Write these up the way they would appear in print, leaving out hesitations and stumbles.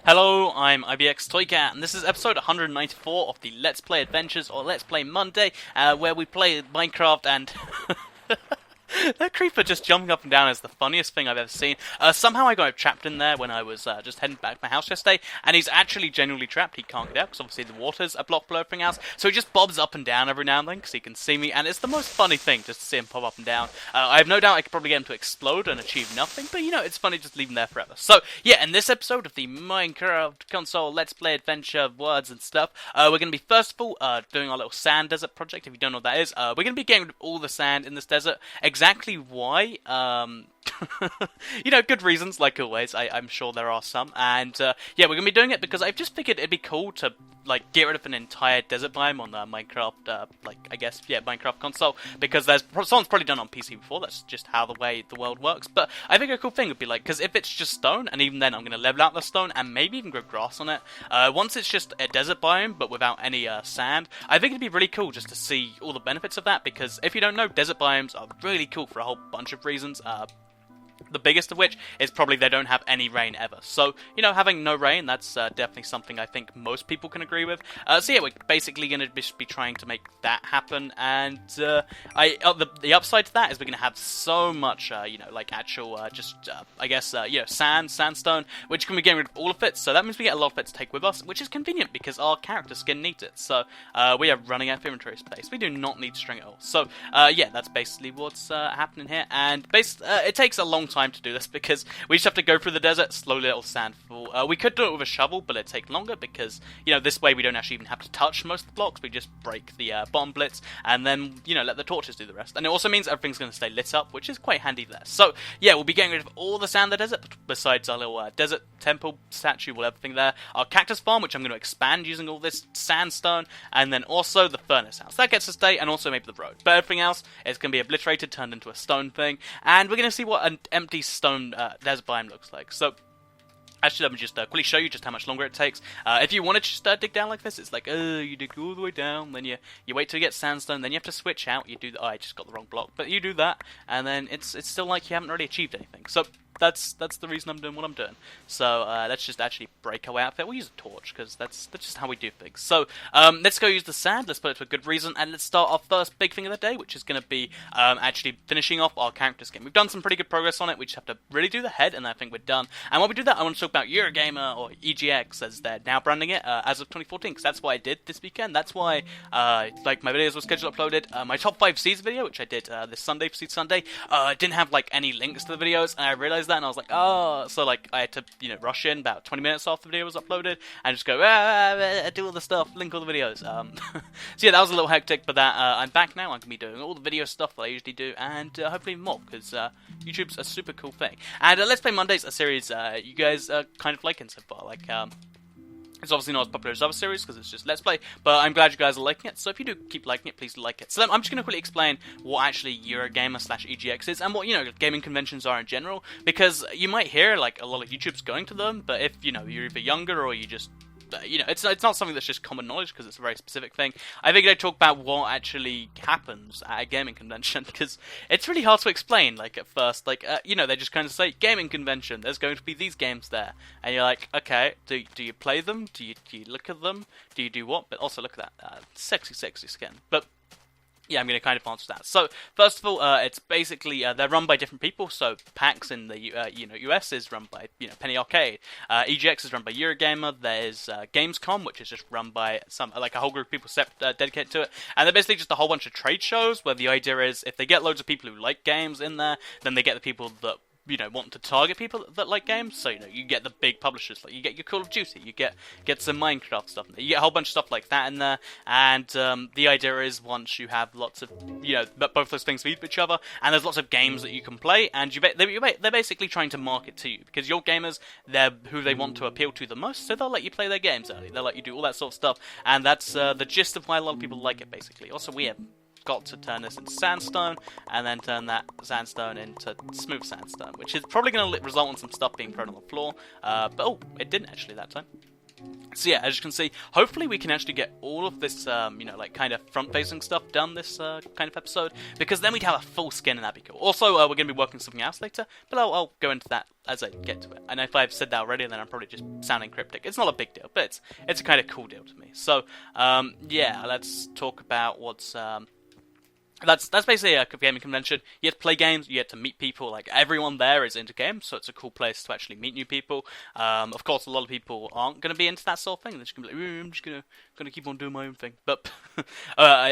Hello, I'm EGX Toycat, and this is episode 194 of the Let's Play Adventures, or Let's Play Monday, where we play Minecraft and... That creeper just jumping up and down is the funniest thing I've ever seen. Somehow I got trapped in there when I was just heading back to my house yesterday, and he's actually genuinely trapped. He can't get out, because obviously the water's a block below everything else, so he just bobs up and down every now and then, because he can see me, and it's the most funny thing, just to see him pop up and down. I have no doubt I could probably get him to explode and achieve nothing, but you know, it's funny just leave him there forever. So, yeah, in this episode of the Minecraft console Let's Play Adventure words and stuff, we're going to be, first of all, doing our little sand desert project. If you don't know what that is, we're going to be getting rid of all the sand in this desert. Exactly why? You know, good reasons, like always. I'm sure there are some. And, yeah, we're going to be doing it because I've just figured it'd be cool to, like, get rid of an entire desert biome on the Minecraft, Minecraft console. Because someone's probably done it on PC before. That's just how the way the world works. But I think a cool thing would be, like, because if it's just stone, and even then I'm going to level out the stone and maybe even grow grass on it. Once it's just a desert biome, but without any sand, I think it'd be really cool just to see all the benefits of that. Because if you don't know, desert biomes are really cool for a whole bunch of reasons. The biggest of which is probably they don't have any rain ever. So, you know, having no rain, that's definitely something I think most people can agree with. So yeah, we're basically going to be trying to make that happen, and the upside to that is we're going to have so much, you know, like actual, sandstone, which can be getting rid of all of it, so that means we get a lot of it to take with us, which is convenient because our character skin needs it. So, we are running out of inventory space. We do not need string at all. So, yeah, that's basically what's happening here, and it takes a long time to do this because we just have to go through the desert, slowly let all sand fall. We could do it with a shovel, but it'd take longer because, you know, this way we don't actually even have to touch most of the blocks. We just break the bottom blitz and then, you know, let the torches do the rest. And it also means everything's going to stay lit up, which is quite handy there. So, yeah, we'll be getting rid of all the sand in the desert, besides our little desert temple statue, everything there. Our cactus farm, which I'm going to expand using all this sandstone, and then also the furnace house. That gets to stay, and also maybe the road. But everything else is going to be obliterated, turned into a stone thing, and we're going to see what an empty stone desert biome looks like. So, actually, let me just quickly show you just how much longer it takes. If you want to just dig down like this, it's like, you dig all the way down, then you wait till you get sandstone, then you have to switch out. You do I just got the wrong block, but you do that, and then it's still like you haven't really achieved anything. So that's the reason I'm doing what I'm doing. So let's just actually break our way out there. We'll use a torch because that's just how we do things. So let's go use the sand. Let's put it to a good reason, and let's start our first big thing of the day, which is going to be actually finishing off our character skin. We've done some pretty good progress on it. We just have to really do the head, and I think we're done. And while we do that, I want to talk about Eurogamer, or EGX as they're now branding it, as of 2014, because that's what I did this weekend. That's why like my videos were scheduled uploaded. My top 5 seeds video, which I did this Sunday for Seed Sunday, didn't have like any links to the videos, and I realized that, and I was like, oh, so like I had to, you know, rush in about 20 minutes after the video was uploaded and just go do all the stuff, link all the videos. So yeah, that was a little hectic, but that I'm back now. I'm gonna be doing all the video stuff that I usually do, and hopefully more, because YouTube's a super cool thing. And Let's Play Mondays, a series you guys are kind of liking so far. Like it's obviously not as popular as other series because it's just Let's Play, but I'm glad you guys are liking it, so if you do keep liking it, please like it. So I'm just going to quickly explain what actually Eurogamer / EGX is, and what, you know, gaming conventions are in general, because you might hear, like, a lot of YouTubers going to them, but if, you know, you're either younger or you just... you know, it's not something that's just common knowledge because it's a very specific thing. I think I talk about what actually happens at a gaming convention because it's really hard to explain. Like at first, like you know, they just kind of say gaming convention. There's going to be these games there, and you're like, okay, do you play them? Do you look at them? Do you do what? But also look at that sexy skin. But yeah, I'm going to kind of answer that. So, first of all, it's basically, they're run by different people. So, PAX in the US is run by, you know, Penny Arcade. EGX is run by Eurogamer. There's Gamescom, which is just run by a whole group of people dedicated to it. And they're basically just a whole bunch of trade shows where the idea is if they get loads of people who like games in there, then they get the people that, you know, want to target people that like games. So, you know, you get the big publishers, like you get your Call of Duty, you get some Minecraft stuff in there. You get a whole bunch of stuff like that in there, and the idea is once you have lots of, you know, both those things feed each other, and there's lots of games that you can play, and they're basically trying to market to you, because your gamers, they're who they want to appeal to the most, so they'll let you play their games early, they'll let you do all that sort of stuff, and that's the gist of why a lot of people like it, basically. Also, we have got to turn this into sandstone, and then turn that sandstone into smooth sandstone, which is probably going to result in some stuff being thrown on the floor, but oh, it didn't actually that time. So yeah, as you can see, hopefully we can actually get all of this, you know, like kind of front-facing stuff done this kind of episode, because then we'd have a full skin and that'd be cool. Also, we're going to be working something else later, but I'll go into that as I get to it. And if I've said that already, then I'm probably just sounding cryptic. It's not a big deal, but it's a kind of cool deal to me. So yeah, let's talk about what's That's basically a gaming convention. You get to play games, you get to meet people. Like, everyone there is into games, so it's a cool place to actually meet new people. Of course, a lot of people aren't going to be into that sort of thing. They're just going to be like, I'm just gonna keep on doing my own thing. But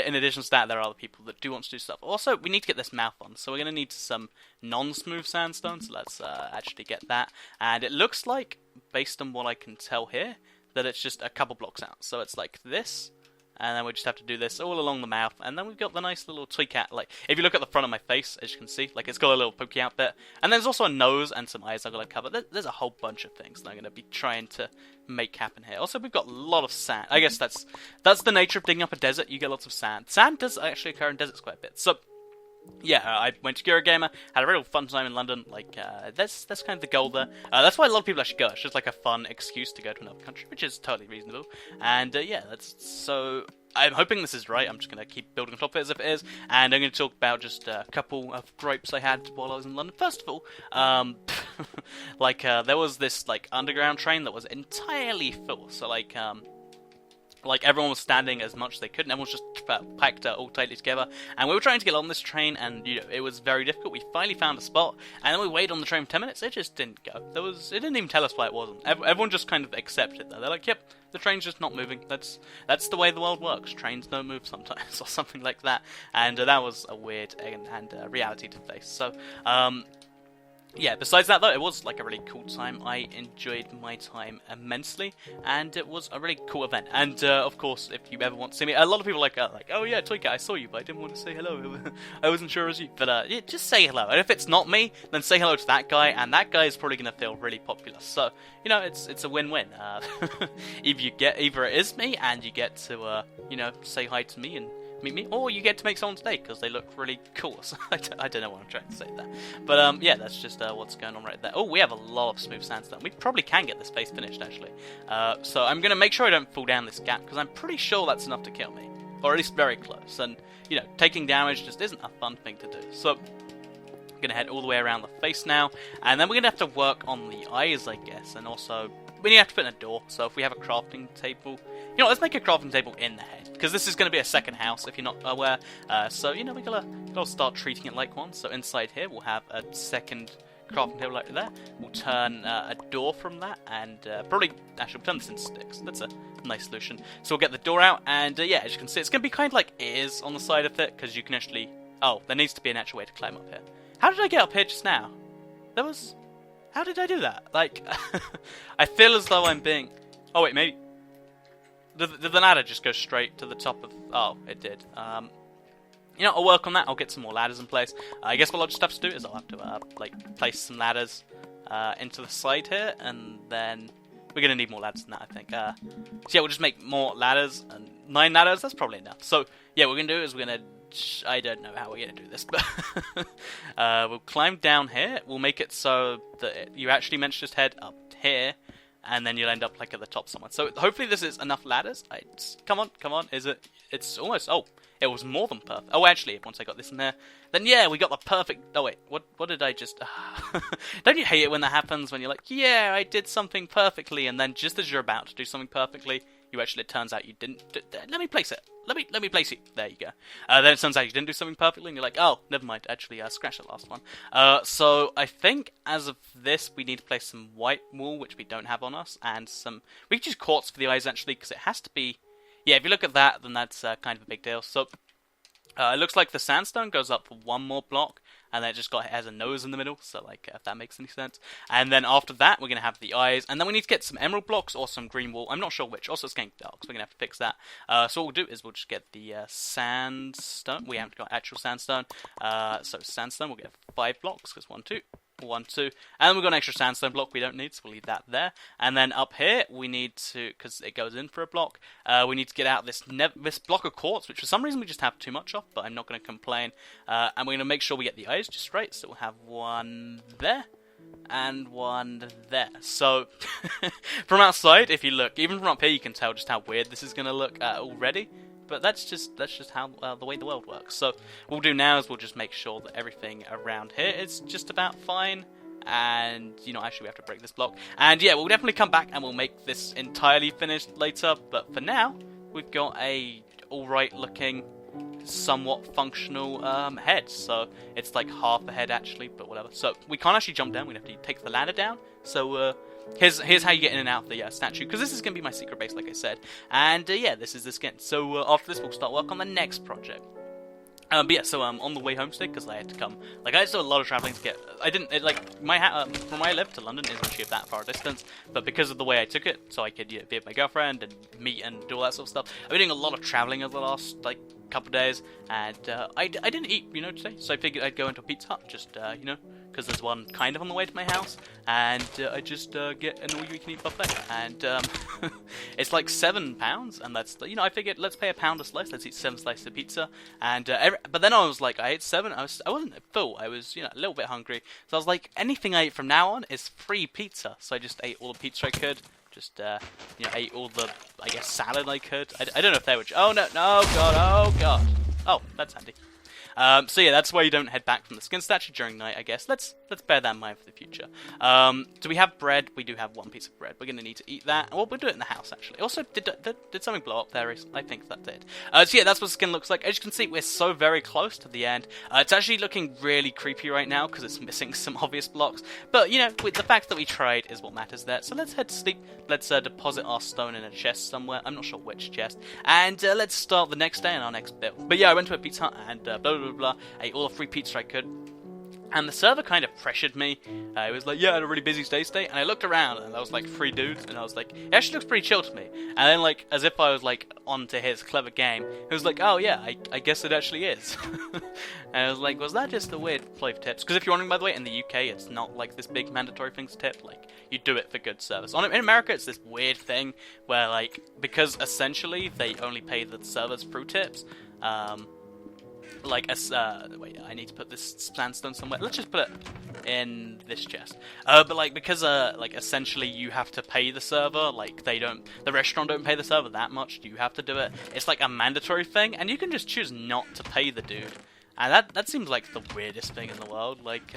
in addition to that, there are other people that do want to do stuff. Also, we need to get this mouth on, so we're going to need some non-smooth sandstone. So let's actually get that. And it looks like, based on what I can tell here, that it's just a couple blocks out. So it's like this. And then we just have to do this all along the mouth, and then we've got the nice little tweak out. Like, if you look at the front of my face, as you can see, like, it's got a little pokey out bit. And there's also a nose and some eyes I've got to cover. There's a whole bunch of things that I'm going to be trying to make happen here. Also, we've got a lot of sand. I guess that's the nature of digging up a desert. You get lots of sand. Sand does actually occur in deserts quite a bit. So, yeah, I went to Eurogamer, had a real fun time in London. Like, that's kind of the goal there. That's why a lot of people actually go. It's just like a fun excuse to go to another country, which is totally reasonable. And yeah, that's so. I'm hoping this is right. I'm just going to keep building on top of it as if it is. And I'm going to talk about just a couple of gripes I had while I was in London. First of all, like, there was this, like, underground train that was entirely full. So, like, everyone was standing as much as they could, and everyone was just packed all tightly together. And we were trying to get on this train, and you know, it was very difficult. We finally found a spot, and then we waited on the train for 10 minutes. It just didn't go. It didn't even tell us why it wasn't. Everyone just kind of accepted that. They're like, "Yep, the train's just not moving. That's the way the world works. Trains don't move sometimes," or something like that. And that was a weird and reality to face. So, yeah, besides that, though, it was, like, a really cool time. I enjoyed my time immensely, and it was a really cool event. And, of course, if you ever want to see me, a lot of people are like, oh, yeah, Toyka, I saw you, but I didn't want to say hello. I wasn't sure it was you. But, yeah, just say hello. And if it's not me, then say hello to that guy, and that guy is probably going to feel really popular. So, you know, it's a win-win. Either it is me, and you get to, you know, say hi to me and meet me, or you get to make someone's day because they look really cool. So I don't know what I'm trying to say there, but yeah, that's just what's going on right there. Oh, we have a lot of smooth sandstone. We probably can get this face finished actually. So I'm gonna make sure I don't fall down this gap because I'm pretty sure that's enough to kill me, or at least very close. And you know, taking damage just isn't a fun thing to do. So I'm gonna head all the way around the face now, and then we're gonna have to work on the eyes, I guess, and also we have to put in a door. So if we have a crafting table, you know, let's make a crafting table in the head, because this is going to be a second house if you're not aware. So, you know, we gotta start treating it like one. So inside here we'll have a second crafting table like that. We'll turn a door from that, and probably actually we'll turn this into sticks. That's a nice solution. So we'll get the door out, and yeah, as you can see, it's going to be kind of like ears on the side of it, because you can actually. Oh, there needs to be an actual way to climb up here. How did I get up here just now? How did I do that? Like, I feel as though I'm being. Oh wait, maybe. Did the ladder just go straight to the top of... Oh, it did. You know, I'll work on that. I'll get some more ladders in place. I guess what I'll just have to do is I'll have to, like, place some ladders into the side here, and then... We're going to need more ladders than that, I think. So yeah, we'll just make more ladders, and 9 ladders, that's probably enough. So, yeah, what we're going to do is we're going to... I don't know how we're going to do this, but... we'll climb down here. We'll make it so that you actually meant to just head up here, and then you'll end up like at the top somewhere. So hopefully this is enough ladders. Come on, is it? It's almost, oh, it was more than perfect. Oh, actually, once I got this in there, then yeah, we got the perfect, oh wait, what did I just, don't you hate it when that happens, when you're like, yeah, I did something perfectly, and then just as you're about to do something perfectly, it turns out you didn't, let me place it. Let me place it. There you go. Then it turns out you didn't do something perfectly, and you're like, oh, never mind. Actually, scratch that last one. So I think as of this, we need to place some white wool, which we don't have on us, and some. We can use quartz for the eyes actually, because it has to be. Yeah, if you look at that, then that's kind of a big deal. So it looks like the sandstone goes up for one more block, and then it just has a nose in the middle, so like if that makes any sense. And then after that, we're going to have the eyes, and then we need to get some emerald blocks or some green wool. I'm not sure which. Also, it's getting dark, so we're going to have to fix that. So what we'll do is we'll just get the sandstone. We haven't got actual sandstone. So sandstone, we'll get 5 blocks, because 1, 2. 1, 2, and then we've got an extra sandstone block we don't need, so we'll leave that there. And then up here we need to, because it goes in for a block, we need to get out this block of quartz, which for some reason we just have too much of, but I'm not going to complain. And we're going to make sure we get the eyes just right, so we'll have one there, and one there. So, from outside, if you look, even from up here, you can tell just how weird this is going to look already. But that's just how the way the world works. So, what we'll do now is we'll just make sure that everything around here is just about fine. And, you know, actually we have to break this block. And yeah, we'll definitely come back and we'll make this entirely finished later. But for now, we've got a alright looking, somewhat functional head. So it's like half a head actually, but whatever. So we can't actually jump down, we have to take the ladder down. So here's how you get in and out of the statue, because this is going to be my secret base, like I said. And yeah, this is the skin. So after this, we'll start work on the next project. But yeah, so on the way home today, because I had to come, like I had to do a lot of traveling to get, from where I live to London isn't actually that far a distance, but because of the way I took it, so I could be with my girlfriend and meet and do all that sort of stuff, I've been doing a lot of traveling over the last, couple of days, and I didn't eat, you know, today, so I figured I'd go into a Pizza Hut, just, you know, because there's one kind of on the way to my house, and I just get an all-you-can-eat buffet, and it's like £7, and that's, you know, I figured let's pay £1 a slice, let's eat 7 slices of pizza, and but then I was like, I ate 7, I wasn't full, I was, you know, a little bit hungry, so I was like, anything I eat from now on is free pizza, so I just ate all the pizza I could. Just, you know, ate all the, I guess, salad I could. I don't know if they were... Oh, no, oh, God. Oh, that's handy. So yeah, that's why you don't head back from the skin statue during night, I guess. Let's bear that in mind for the future. Do we have bread? We do have one piece of bread. We're going to need to eat that. Well, we'll do it in the house, actually. Also, did something blow up there? I think that did. So yeah, that's what the skin looks like. As you can see, we're so very close to the end. It's actually looking really creepy right now because it's missing some obvious blocks. But, you know, with the fact that we tried is what matters there. So let's head to sleep. Let's deposit our stone in a chest somewhere. I'm not sure which chest. And let's start the next day in our next build. But yeah, I went to a Pizza Hut and blah, blah, blah, blah. I ate all the free pizza I could. And the server kind of pressured me. It was like, yeah, I had a really busy day today. And I looked around and there was like 3 dudes. And I was like, it actually looks pretty chill to me. And then like, as if I was like onto his clever game, it was like, oh yeah, I guess it actually is. And I was like, was that just a weird play for tips? Because if you're wondering, by the way, in the UK, it's not like this big mandatory thing to tip. Like, you do it for good service. In America, it's this weird thing where like, because essentially they only pay the servers through tips, wait, I need to put this sandstone somewhere. Let's just put it in this chest. But like, because like essentially you have to pay the server, like the restaurant don't pay the server that much, you have to do it. It's like a mandatory thing, and you can just choose not to pay the dude. And that seems like the weirdest thing in the world. Like,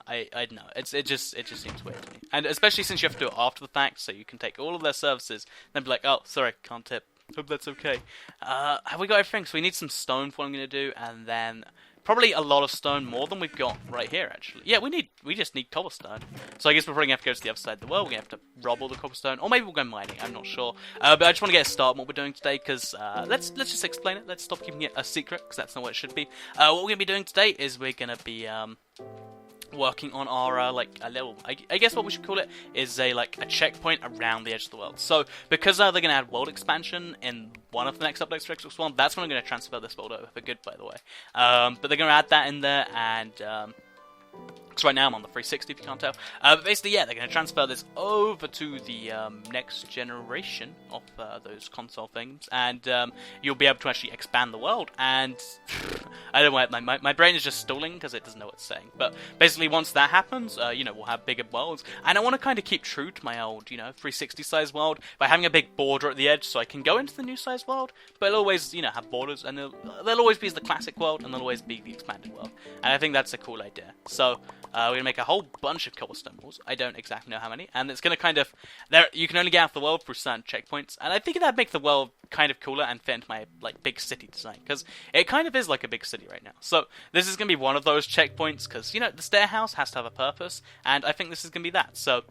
I don't know. It just seems weird to me. And especially since you have to do it after the fact, so you can take all of their services, then be like, oh, sorry, can't tip. Hope that's okay. Have we got everything? So we need some stone for what I'm going to do, and then probably a lot of stone, more than we've got right here, actually. Yeah, we just need cobblestone. So I guess we're probably going to have to go to the other side of the world. We're going to have to rob all the cobblestone, or maybe we'll go mining, I'm not sure. But I just want to get a start on what we're doing today, because let's just explain it. Let's stop keeping it a secret, because that's not what it should be. What we're going to be doing today is we're going to be working on our, like, a little, I guess what we should call it, is a checkpoint around the edge of the world. So, because they're going to add world expansion in one of the next updates for Xbox One, that's when I'm going to transfer this world over for good, by the way. But they're going to add that in there, and, because right now I'm on the 360, if you can't tell. But basically, yeah, they're going to transfer this over to the next generation of those console things, and you'll be able to actually expand the world. And I don't know, my brain is just stalling because it doesn't know what it's saying. But basically, once that happens, you know, we'll have bigger worlds, and I want to kind of keep true to my old, you know, 360 size world by having a big border at the edge, so I can go into the new size world, but it'll always, you know, have borders, and there'll always be the classic world, and there'll always be the expanded world. And I think that's a cool idea. So we're going to make a whole bunch of cobblestone walls. I don't exactly know how many. And it's going to kind of... you can only get out of the world through certain checkpoints. And I think that'd make the world kind of cooler and fit into my big city design. Because it kind of is like a big city right now. So this is going to be one of those checkpoints. Because, you know, the stair house has to have a purpose. And I think this is going to be that. So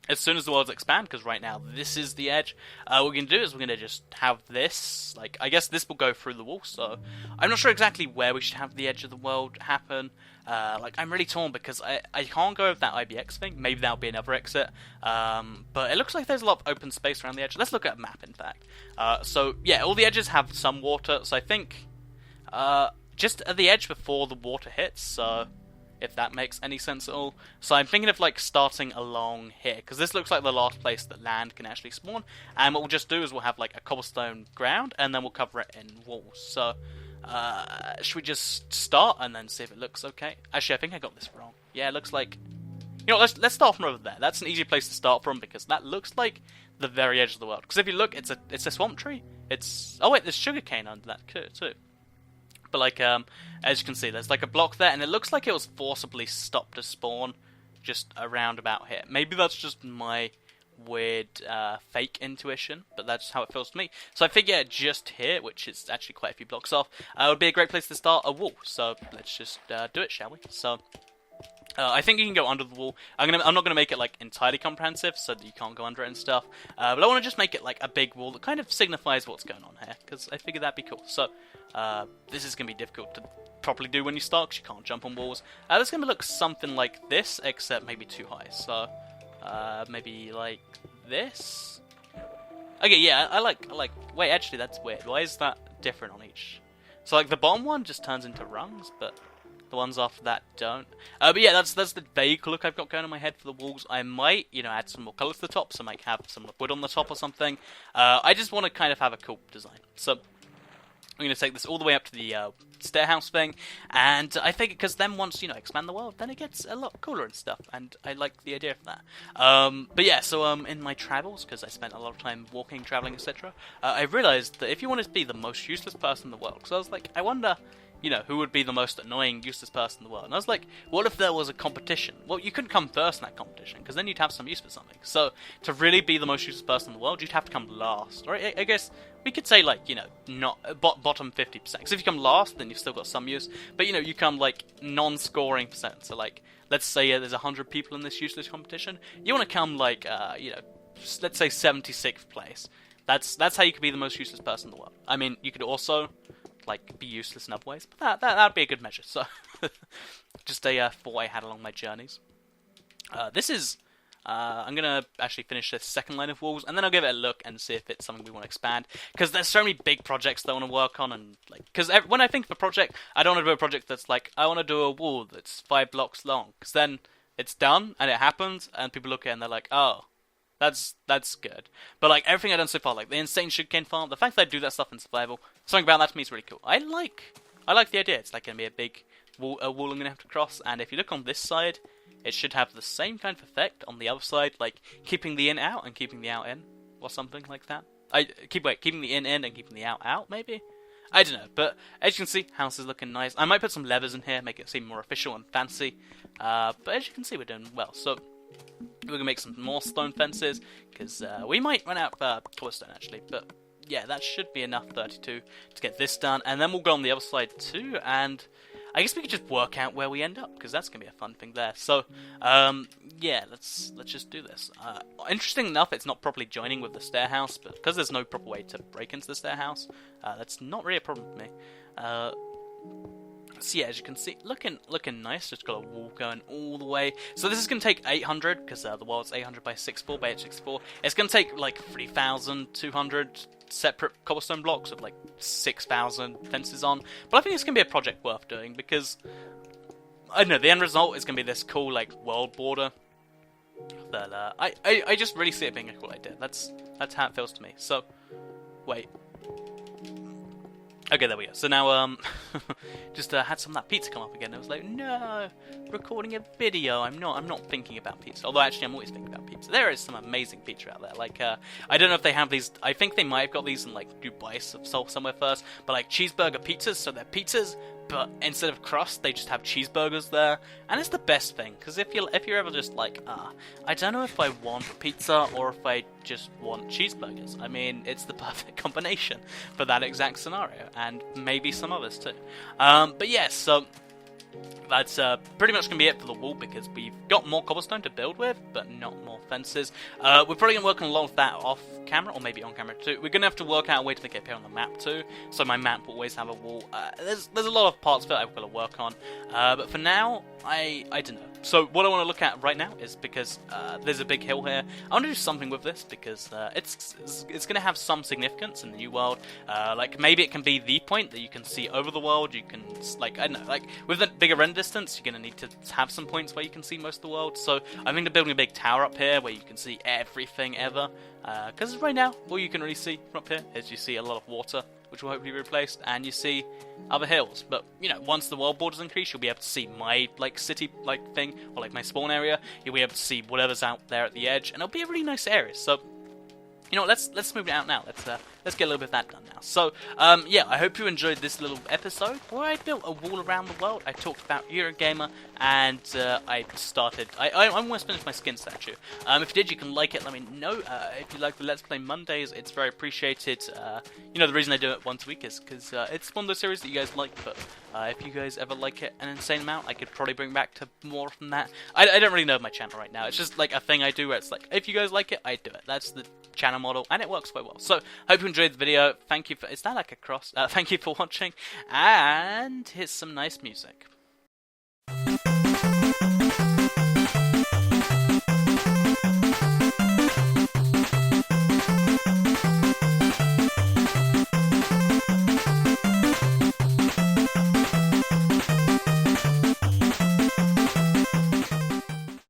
as soon as the worlds expand, because right now this is the edge, what we're going to do is we're going to just have this. Like, I guess this will go through the wall. So I'm not sure exactly where we should have the edge of the world happen. I'm really torn because I can't go with that IBX thing. Maybe that'll be another exit. But it looks like there's a lot of open space around the edge. Let's look at a map, in fact. So, yeah, all the edges have some water. So I think just at the edge before the water hits. So if that makes any sense at all. So I'm thinking of starting along here, because this looks like the last place that land can actually spawn. And what we'll just do is we'll have a cobblestone ground, and then we'll cover it in walls. So should we just start and then see if it looks okay? Actually, I think I got this wrong. Yeah, it looks like You know, let's start from over there. That's an easy place to start from because that looks like the very edge of the world. Because if you look, it's a swamp tree. Oh wait, there's sugarcane under that too. But like as you can see, there's like a block there, and it looks like it was forcibly stopped to spawn just around about here. Maybe that's just my weird fake intuition, but that's how it feels to me. So I figure just here, which is actually quite a few blocks off, would be a great place to start a wall. So let's just do it, shall we? So I think you can go under the wall. I'm not gonna make it like entirely comprehensive, so that you can't go under it and stuff. But I want to just make it like a big wall that kind of signifies what's going on here, because I figure that'd be cool. So this is gonna be difficult to properly do when you start, because you can't jump on walls. This is gonna look something like this, except maybe too high. So maybe like this. Okay, yeah, I like. Wait, actually, that's weird. Why is that different on each? So like the bottom one just turns into rungs, but the ones after that don't. But yeah, that's the vague look I've got going in my head for the walls. I might, add some more colour to the top, so I might have some wood on the top or something. I just want to kind of have a cool design. So I'm going to take this all the way up to the stairhouse thing, and I think because then once, expand the world, then it gets a lot cooler and stuff, and I like the idea of that. But yeah, so in my travels, because I spent a lot of time walking, travelling, etc., I realised that if you want to be the most useless person in the world, because I was like, I wonder, who would be the most annoying, useless person in the world? And I was like, what if there was a competition? Well, you couldn't come first in that competition, because then you'd have some use for something. So, to really be the most useless person in the world, you'd have to come last. Right? I guess we could say, like, not bottom 50%. Because if you come last, then you've still got some use. But, you come, like, non-scoring percent. So, like, let's say there's 100 people in this useless competition. You want to come, like, let's say 76th place. That's how you could be the most useless person in the world. I mean, you could also like be useless in other ways, but that'd be a good measure. So just a thought I had along my journeys. This is I'm gonna actually finish this second line of walls, and then I'll give it a look and see if it's something we want to expand, because there's so many big projects that I want to work on, and like, because when I think of a project, I don't want to do a project that's like, I want to do a wall that's 5 blocks long, because then it's done and it happens and people look at it and they're like, oh, that's good. But like everything I've done so far, like the insane sugarcane farm, the fact that I do that stuff in survival, something about that to me is really cool. I like the idea. It's like gonna be a big wall I'm gonna have to cross, and if you look on this side, it should have the same kind of effect on the other side, like keeping the in out and keeping the out in, or something like that. Keeping the in and keeping the out, maybe? I don't know, but as you can see, house is looking nice. I might put some levers in here, make it seem more official and fancy, but as you can see, we're doing well. So we're going to make some more stone fences, because we might run out of cobblestone, actually. But yeah, that should be enough, 32, to get this done. And then we'll go on the other side too, and I guess we could just work out where we end up, because that's going to be a fun thing there. So, yeah, let's just do this. Interesting enough, it's not properly joining with the stair house, but because there's no proper way to break into the stair house, that's not really a problem for me. So yeah, as you can see, looking nice. Just got a wall going all the way. So this is going to take 800, because the world's 800 by 64 by 864. It's going to take like 3,200 separate cobblestone blocks with like 6,000 fences on. But I think it's going to be a project worth doing, because I don't know, the end result is going to be this cool like world border. That I just really see it being a cool idea. That's how it feels to me. So wait. Okay, there we go. So now, just had some of that pizza come up again. I was like, no, recording a video. I'm not thinking about pizza. Although, actually, I'm always thinking about pizza. There is some amazing pizza out there. Like, I don't know if they have these. I think they might have got these in, like, Dubai somewhere first. But, like, cheeseburger pizzas. So they're pizzas, but instead of crust, they just have cheeseburgers there. And it's the best thing. Because if you're ever just like, I don't know if I want pizza or if I just want cheeseburgers. I mean, it's the perfect combination for that exact scenario. And maybe some others too. But yeah, so that's pretty much going to be it for the wall, because we've got more cobblestone to build with, but not more fences. We're probably going to work on a lot of that off camera, or maybe on camera too. We're going to have to work out a way to make it appear on the map too, so my map will always have a wall. There's a lot of parts of it I've got to work on, but for now, I don't know. So what I want to look at right now is, because there's a big hill here, I want to do something with this, because it's going to have some significance in the new world. Like maybe it can be the point that you can see over the world. You can, like, I don't know, like with the bigger render distance, you're going to need to have some points where you can see most of the world. So I think they're building a big tower up here where you can see everything ever. Because right now, all you can really see from up here is you see a lot of water which will hopefully be replaced, and you see other hills. But, you know, once the world borders increase, you'll be able to see my, like, city, like, thing, or, like, my spawn area. You'll be able to see whatever's out there at the edge, and it'll be a really nice area. So, you know, let's move it out now. Let's get a little bit of that done now. So, yeah, I hope you enjoyed this little episode where I built a wall around the world. I talked about Eurogamer, and I almost finished my skin statue. If you did, you can like it. Let me know. If you like the Let's Play Mondays, it's very appreciated. You know, the reason I do it once a week is because it's one of those series that you guys like. But if you guys ever like it an insane amount, I could probably bring back to more than that. I don't really know my channel right now. It's just like a thing I do where it's like, if you guys like it, I do it. That's the channel model, and it works quite well. So, hope you enjoyed the video. Thank you for... Is that like a cross? Thank you for watching, and here's some nice music.